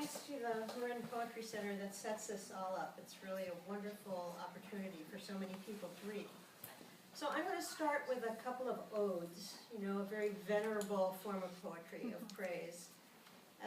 thanks to the Marin Poetry Center that sets this all up. It's really a wonderful opportunity for so many people to read. So I'm going to start with a couple of odes, a very venerable form of poetry, of praise,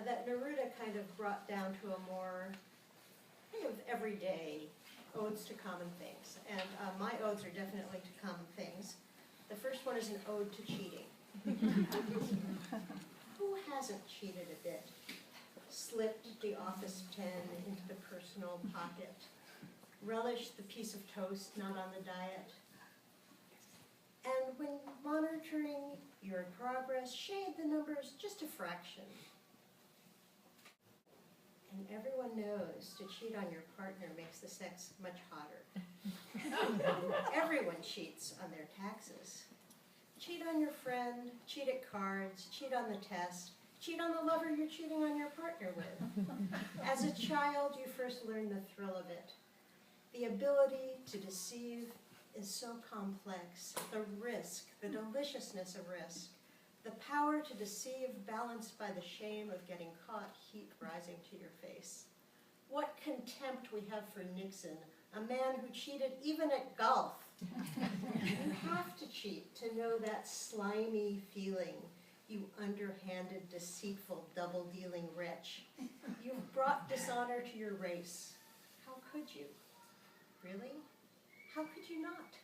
that Neruda kind of brought down to a more kind of everyday odes to common things. And my odes are definitely to common things. The first one is an ode to cheating. Who hasn't cheated a bit? Slipped the office pen into the personal pocket, relished the piece of toast not on the diet, and when monitoring your progress, shade the numbers just a fraction. And everyone knows to cheat on your partner makes the sex much hotter. Everyone cheats on their taxes. Cheat on your friend, cheat at cards, cheat on the test, cheat on the lover you're cheating on your partner with. As a child, you first learn the thrill of it. The ability to deceive is so complex. The risk, the deliciousess of risk, the power to deceive balanced by the shame of getting caught, heat rising to your face. What contempt we have for Nixon, a man who cheated even at golf. You have to cheat to know that slimy feeling, you underhanded, deceitful, double-dealing wretch. You've brought dishonor to your race. How could you? Really? How could you not?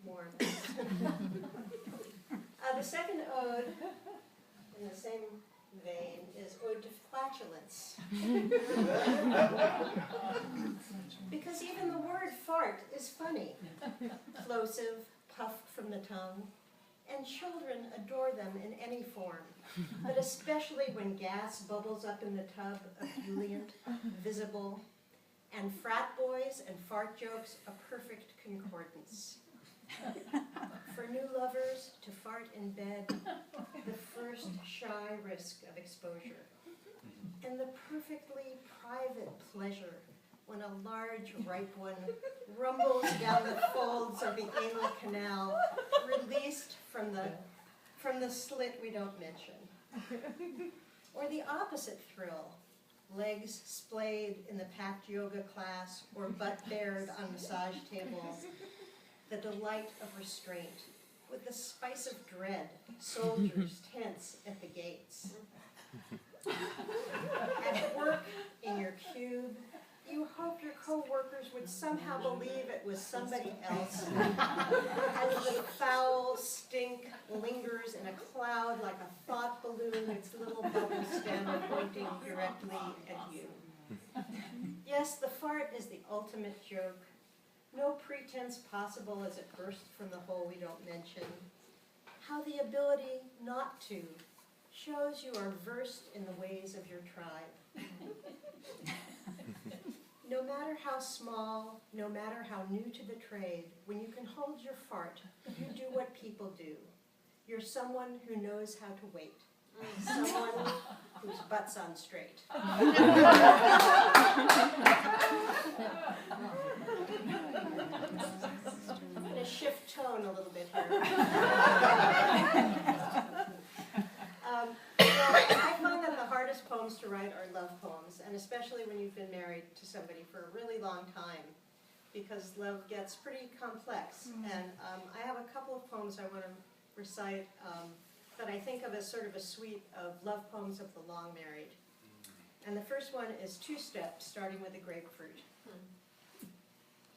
More of that. The second ode, in the same vein, is Ode to Flatulence. Because even the word fart is funny. Plosive, puffed from the tongue, and children adore them in any form, but especially when gas bubbles up in the tub, ebullient, visible, and frat boys and fart jokes a perfect concordance. For new lovers, to fart in bed, the first shy risk of exposure, and the perfectly private pleasure when a large, ripe one rumbles down the folds of the anal canal, released from the slit we don't mention. Or the opposite thrill, legs splayed in the packed yoga class or butt bared on massage tables, the delight of restraint, with the spice of dread, soldiers tense at the gates. At work, in your cube, you hope your co-workers would somehow believe it was somebody else, as the foul stink lingers in a cloud like a thought balloon, its little bubble stem pointing directly at you. Yes, the fart is the ultimate joke. No pretense possible as it bursts from the hole we don't mention. How the ability not to shows you are versed in the ways of your tribe. No matter how small, no matter how new to the trade, when you can hold your fart, you do what people do. You're someone who knows how to wait. Someone whose butt's on straight. I'm going to shift tone a little bit here. I find that the hardest poems to write are love poems, and especially when you've been married to somebody for a really long time, because love gets pretty complex. And I have a couple of poems I want to recite that I think of as sort of a suite of love poems of the long married. And the first one is two steps, starting with the grapefruit.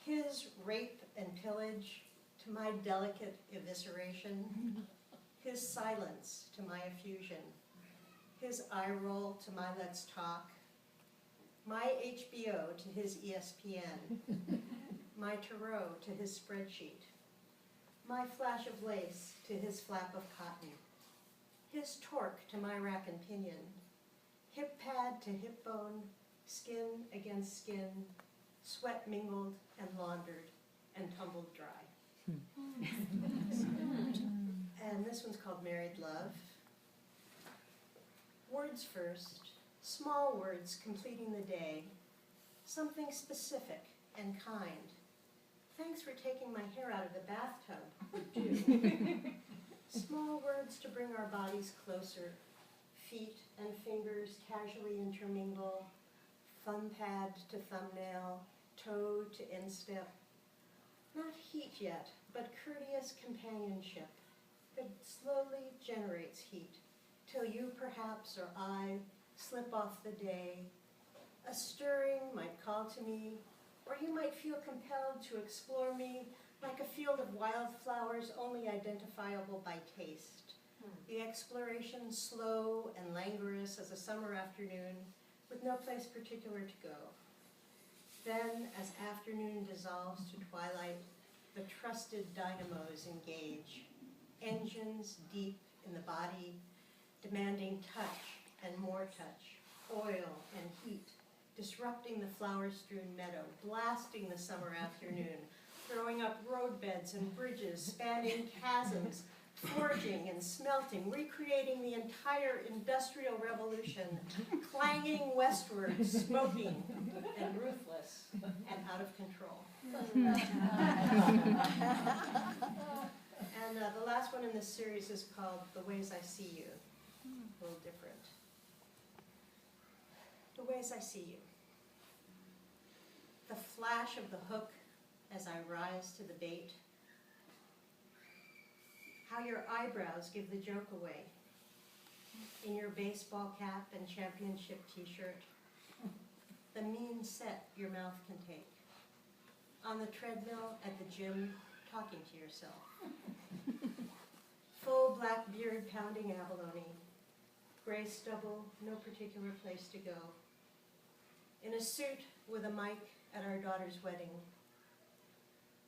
His rape and pillage to my delicate evisceration, his silence to my effusion, his eye roll to my let's talk, my HBO to his ESPN, my tarot to his spreadsheet, my flash of lace to his flap of cotton, his torque to my rack and pinion, hip pad to hip bone, skin against skin, sweat mingled and laundered and tumbled dry. And this one's called Married Love. Words first, small words completing the day, something specific and kind. Thanks for taking my hair out of the bathtub, would do. Small words to bring our bodies closer, feet and fingers casually intermingle, thumb pad to thumbnail, toe to instep. Not heat yet, but courteous companionship that slowly generates heat, till you perhaps or I slip off the day. A stirring might call to me, or you might feel compelled to explore me like a field of wildflowers only identifiable by taste. The exploration slow and languorous as a summer afternoon with no place particular to go. Then, as afternoon dissolves to twilight, the trusted dynamos engage, engines deep in the body, demanding touch and more touch, oil and heat, disrupting the flower-strewn meadow, blasting the summer afternoon, throwing up roadbeds and bridges, spanning chasms, forging and smelting, recreating the entire industrial revolution, clanging westward, smoking and ruthless and out of control. And the last one in this series is called The Ways I See You. A little different. The ways I see you. The flash of the hook as I rise to the bait. How your eyebrows give the joke away. In your baseball cap and championship t-shirt. The mean set your mouth can take. On the treadmill at the gym, talking to yourself. Full black beard pounding abalone. Gray stubble, no particular place to go. In a suit with a mic at our daughter's wedding.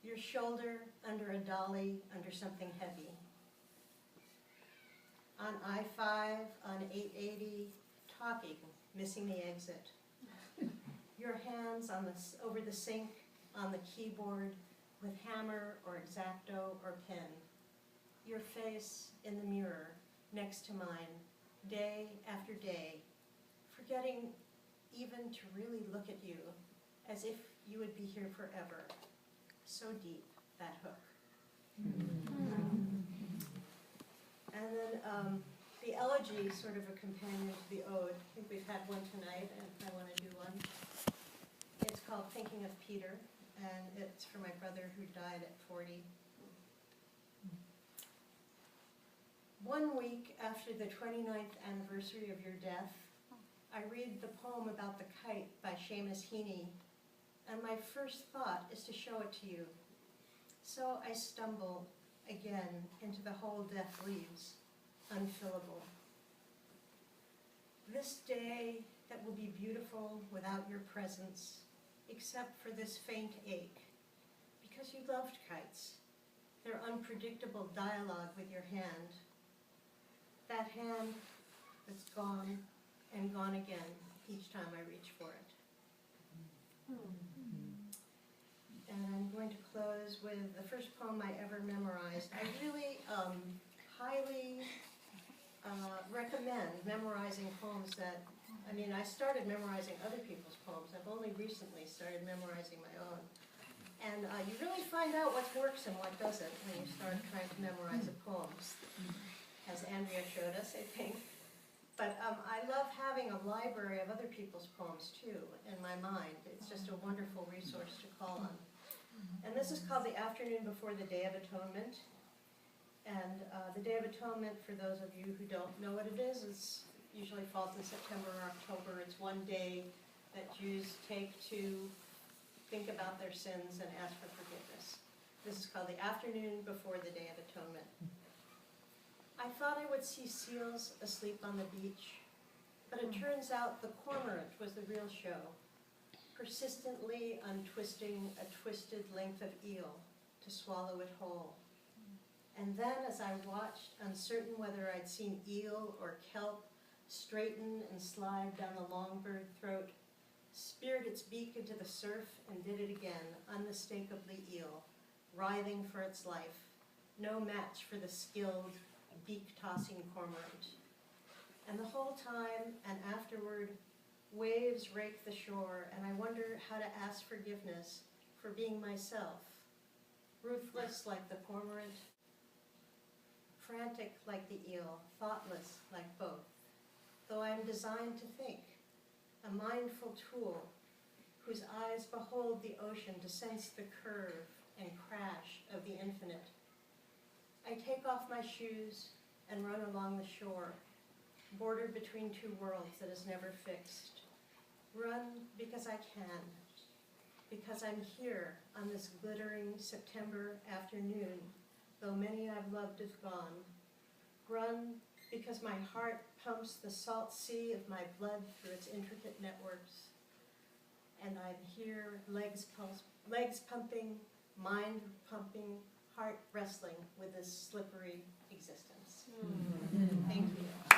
Your shoulder under a dolly, under something heavy. On I-5, on 880, talking, missing the exit. Your hands on over the sink, on the keyboard, with hammer or X-Acto or pen. Your face in the mirror, next to mine, day after day, forgetting even to really look at you, as if you would be here forever. So deep, that hook. And then the elegy, sort of a companion to the ode. I think we've had one tonight, and I want to do one. It's called Thinking of Peter, and it's for my brother who died at 40. 1 week after the 29th anniversary of your death, I read the poem about the kite by Seamus Heaney, and my first thought is to show it to you. So I stumble again into the whole death leaves, unfillable. This day that will be beautiful without your presence, except for this faint ache, because you loved kites, their unpredictable dialogue with your hand. That hand that's gone and gone again each time I reach for it. And I'm going to close with the first poem I ever memorized. I really highly recommend memorizing poems that, I started memorizing other people's poems. I've only recently started memorizing my own. And you really find out what works and what doesn't when you start trying to memorize a poem, as Andrea showed us, I think. But I love having a library of other people's poems, too, in my mind. It's just a wonderful resource to call on. And this is called The Afternoon Before the Day of Atonement. And the Day of Atonement, for those of you who don't know what it is usually falls in September or October. It's one day that Jews take to think about their sins and ask for forgiveness. This is called The Afternoon Before the Day of Atonement. I thought I would see seals asleep on the beach, but it turns out the cormorant was the real show, persistently untwisting a twisted length of eel to swallow it whole. And then as I watched, uncertain whether I'd seen eel or kelp straighten and slide down the longbird throat, speared its beak into the surf and did it again, unmistakably eel, writhing for its life, no match for the skilled, beak-tossing cormorant. And the whole time and afterward, waves rake the shore, and I wonder how to ask forgiveness for being myself, ruthless like the cormorant, frantic like the eel, thoughtless like both. though I am designed to think, a mindful tool whose eyes behold the ocean to sense the curve and crash of the infinite. I take off my shoes and run along the shore, bordered between two worlds that is never fixed. Run because I can, because I'm here on this glittering September afternoon, though many I've loved have gone. Run because my heart pumps the salt sea of my blood through its intricate networks. And I'm here, legs pumping, mind pumping, heart wrestling with this slippery existence. Thank you.